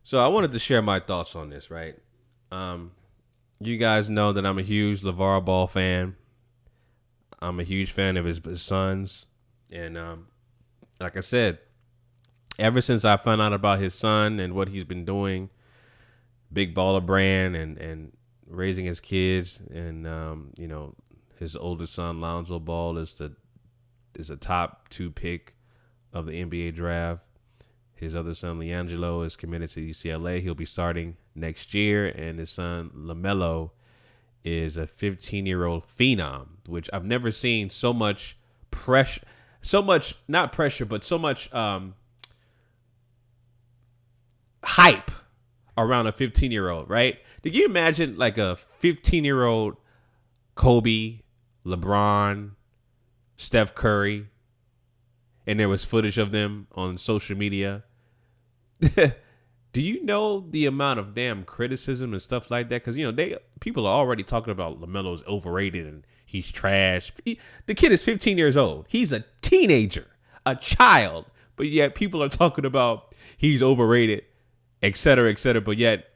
So I wanted to share my thoughts on this, right? Um, you guys know that I'm a huge LaVar Ball fan. I'm a huge fan of his sons. And like I said, ever since I found out about his son and what he's been doing, Big Baller Brand and raising his kids, and his oldest son Lonzo Ball is a top 2 pick of the NBA draft. His other son LiAngelo is committed to UCLA. He'll be starting next year, and his son LaMelo is a 15-year-old phenom, which I've never seen so much pressure, so much not pressure, but so much hype around a 15-year-old, right? Did you imagine like a 15-year-old Kobe, LeBron, Steph Curry, and there was footage of them on social media? Do you know the amount of damn criticism and stuff like that? Because people are already talking about LaMelo's overrated and he's trash. The kid is 15 years old. He's a teenager, a child, but yet people are talking about he's overrated, et cetera, et cetera. But yet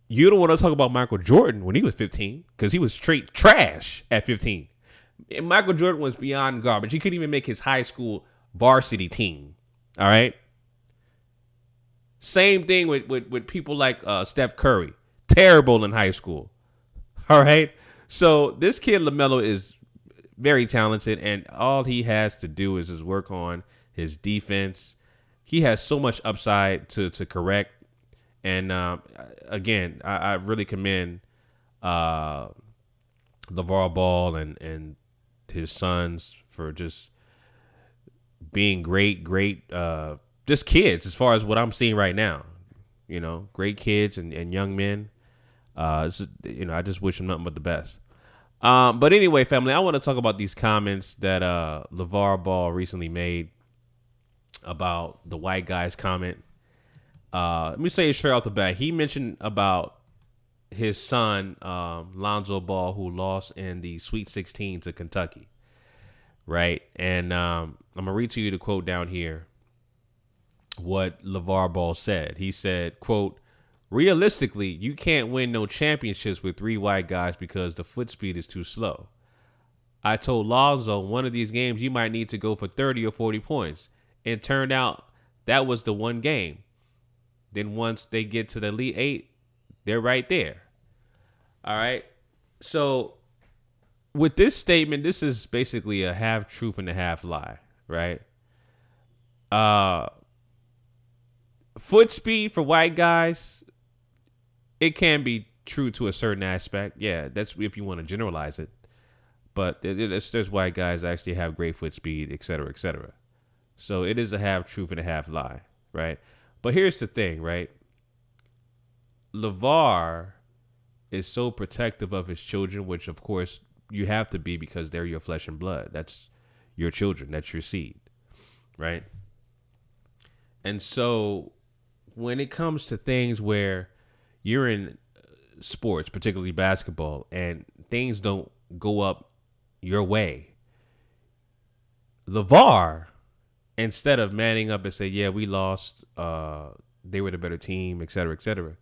you don't want to talk about Michael Jordan when he was 15 because he was straight trash at 15. And Michael Jordan was beyond garbage. He couldn't even make his high school varsity team. All right. Same thing with people like Steph Curry. Terrible in high school. All right. So this kid LaMelo is very talented, and all he has to do is just work on his defense. He has so much upside to correct. And again, I really commend LaVar Ball and his sons for just being great, just kids as far as what I'm seeing right now. Great kids and young men. I just wish them nothing but the best. But anyway, family, I want to talk about these comments that LaVar Ball recently made about the white guy's comment. Let me say it straight off the bat. He mentioned about his son, Lonzo Ball, who lost in the Sweet 16 to Kentucky. Right? And I'm going to read to you the quote down here. What LaVar Ball said. He said, quote, "Realistically, you can't win no championships with 3 white guys because the foot speed is too slow. I told Lonzo one of these games you might need to go for 30 or 40 points. It turned out that was the one game. Then once they get to the Elite 8, they're right there." All right. So with this statement, this is basically a half truth and a half lie, right? Foot speed for white guys, it can be true to a certain aspect. Yeah, that's if you want to generalize it. But there's white guys that actually have great foot speed, et cetera, et cetera. So it is a half truth and a half lie, right? But here's the thing, right? LaVar is so protective of his children, which of course you have to be because they're your flesh and blood. That's your children. That's your seed, right? And so when it comes to things where you're in sports, particularly basketball, and things don't go up your way, LaVar, instead of manning up and say, yeah, we lost, they were the better team, et cetera,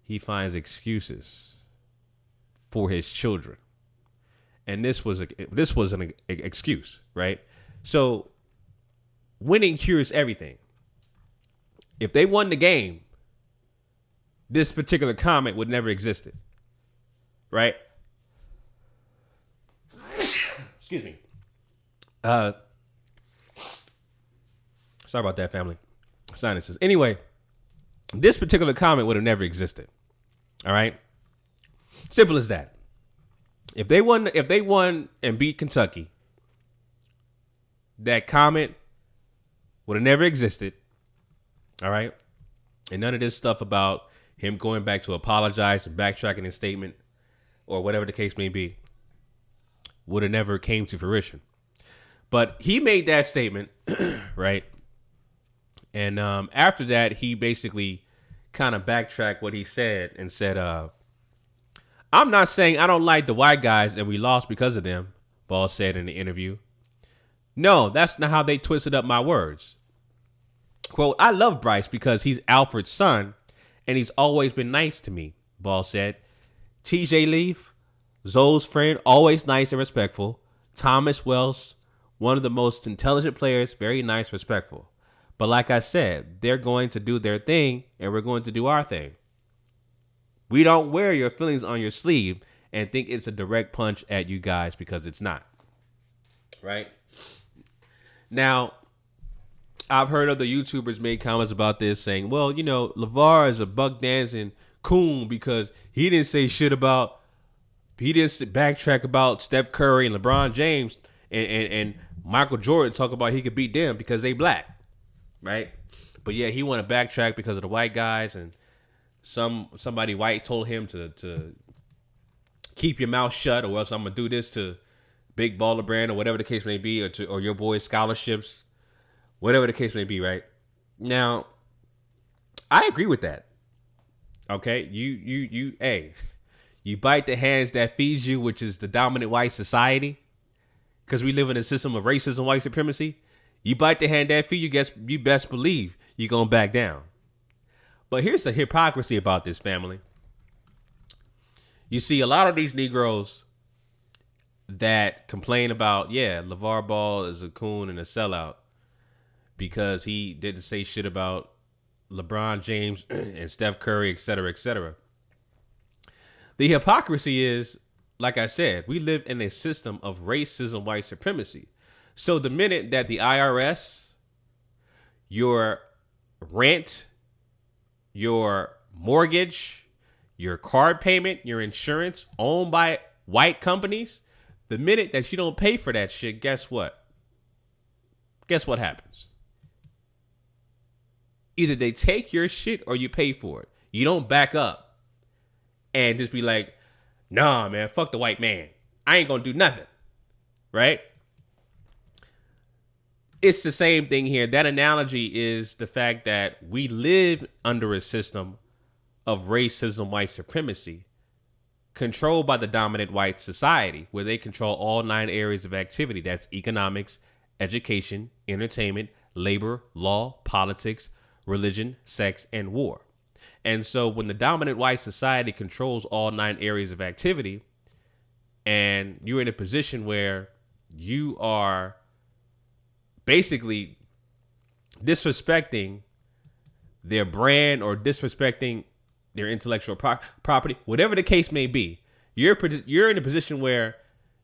he finds excuses for his children. And this was an excuse, right? So winning cures everything. If they won the game, this particular comment would never existed, right? Excuse me. Sorry about that, family. Sinuses. Anyway, this particular comment would have never existed. All right. Simple as that. If they won and beat Kentucky, that comment would have never existed. All right. And none of this stuff about him going back to apologize and backtracking his statement or whatever the case may be would have never came to fruition. But he made that statement, right? And after that, he basically kind of backtracked what he said and said, I'm not saying I don't like the white guys and we lost because of them, Ball said in the interview. No, that's not how they twisted up my words. Quote, I love Bryce because he's Alfred's son and he's always been nice to me, Ball said. TJ Leaf, Zoe's friend, always nice and respectful. Thomas Wells, one of the most intelligent players, very nice, respectful. But like I said, they're going to do their thing, and we're going to do our thing. We don't wear your feelings on your sleeve and think it's a direct punch at you guys, because it's not. Right? Now, I've heard other YouTubers make comments about this saying, well, you know, LaVar is a Buckdancing Coon because he didn't backtrack about Steph Curry and LeBron James and Michael Jordan, talk about he could beat them because they black. Right? But yeah, he want to backtrack because of the white guys, and somebody white told him to keep your mouth shut, or else I'm gonna do this to Big Baller Brand, or whatever the case may be, or your boys' scholarships, whatever the case may be. Right? Now, I agree with that. Okay, you bite the hands that feeds you, which is the dominant white society, because we live in a system of racism, white supremacy. You bite the hand that feeds you, you best believe you're gonna back down. But here's the hypocrisy about this, family. You see a lot of these Negroes that complain about, yeah, LaVar Ball is a coon and a sellout because he didn't say shit about LeBron James and Steph Curry, et cetera, et cetera. The hypocrisy is, like I said, we live in a system of racism, white supremacy. So the minute that the IRS, your rent, your mortgage, your card payment, your insurance owned by white companies, the minute that you don't pay for that shit, guess what? Guess what happens? Either they take your shit or you pay for it. You don't back up and just be like, nah, man, fuck the white man. I ain't gonna do nothing. Right? It's the same thing here. That analogy is the fact that we live under a system of racism, white supremacy, controlled by the dominant white society, where they control all 9 areas of activity. That's economics, education, entertainment, labor, law, politics, religion, sex, and war. And so when the dominant white society controls all 9 areas of activity, and you're in a position where you are basically disrespecting their brand or disrespecting their intellectual property, whatever the case may be, you're in a position where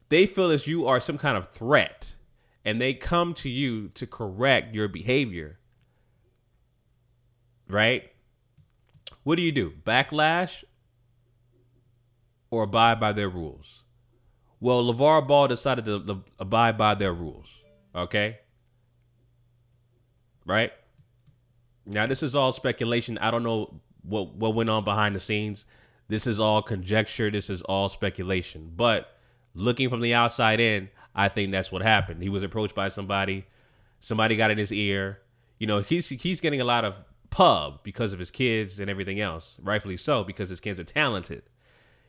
they feel as you are some kind of threat, and they come to you to correct your behavior. Right? What do? Backlash or abide by their rules? Well, LaVar Ball decided to abide by their rules. Okay? Right? Now, this is all speculation. I don't know what went on behind the scenes. This is all conjecture. This is all speculation. But looking from the outside in, I think that's what happened. He was approached by somebody. Somebody got in his ear. You know, he's getting a lot of pub because of his kids and everything else. Rightfully so, because his kids are talented.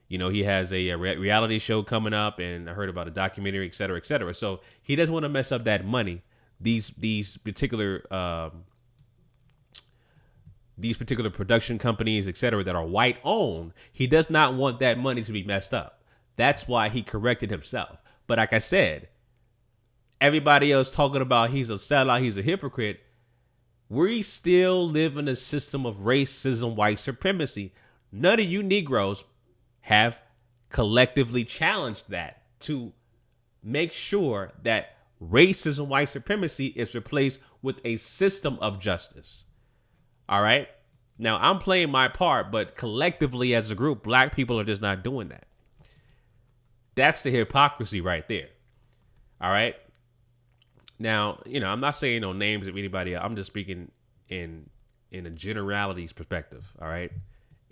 You know, he has a reality show coming up, and I heard about a documentary, et cetera, et cetera. So he doesn't want to mess up that money. These particular production companies, et cetera, that are white owned, he does not want that money to be messed up. That's why he corrected himself. But like I said, everybody else talking about he's a sellout, he's a hypocrite. We still live in a system of racism, white supremacy. None of you Negroes have collectively challenged that to make sure that racism, white supremacy is replaced with a system of justice. All right? Now, I'm playing my part, but collectively as a group, black people are just not doing that. That's the hypocrisy right there. All right? Now, you know, I'm not saying no names of anybody. I'm just speaking in a generalities perspective. All right?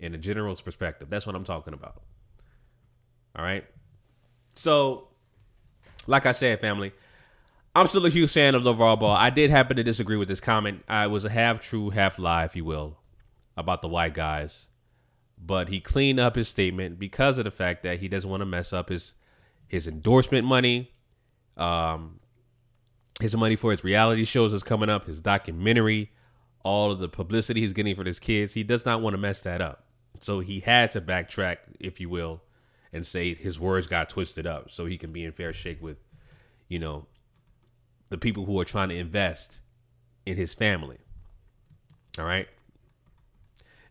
In a general's perspective. That's what I'm talking about. All right? So, like I said, family, I'm still a huge fan of LaVar Ball. I did happen to disagree with this comment. I was a half true, half lie, if you will, about the white guys. But he cleaned up his statement because of the fact that he doesn't want to mess up his endorsement money. His money for his reality shows is coming up. His documentary, all of the publicity he's getting for his kids. He does not want to mess that up. So he had to backtrack, if you will, and say his words got twisted up so he can be in fair shake with, the people who are trying to invest in his family. All right.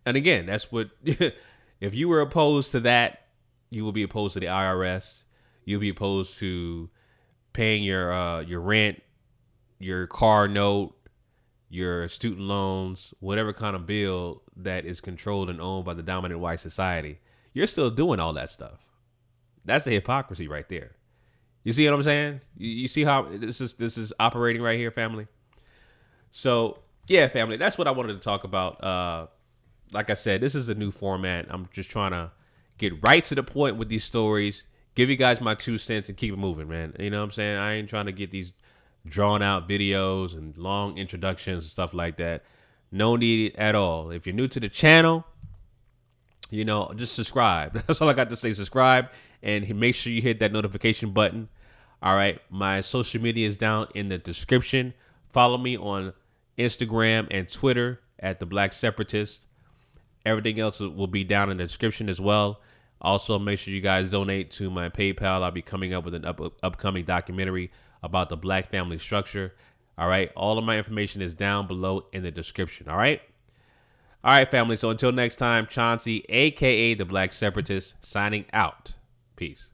And again, that's what, if you were opposed to that, you will be opposed to the IRS. You'll be opposed to paying your rent, your car note, your student loans, whatever kind of bill that is controlled and owned by the dominant white society. You're still doing all that stuff. That's the hypocrisy right there. You see what I'm saying? You see how this is operating right here, family? So, yeah, family, that's what I wanted to talk about. Like I said, this is a new format. I'm just trying to get right to the point with these stories, give you guys my 2 cents and keep it moving, man. You know what I'm saying? I ain't trying to get these drawn out videos and long introductions and stuff like that. No need at all. If you're new to the channel, just subscribe. That's all I got to say. Subscribe and make sure you hit that notification button. All right. My social media is down in the description. Follow me on Instagram and Twitter at The Black Separatist. Everything else will be down in the description as well. Also, make sure you guys donate to my PayPal. I'll be coming up with an upcoming documentary about the black family structure. All right. All of my information is down below in the description. All right. All right, family. So until next time, Chauncey, a.k.a. The Black Separatist, signing out. Peace.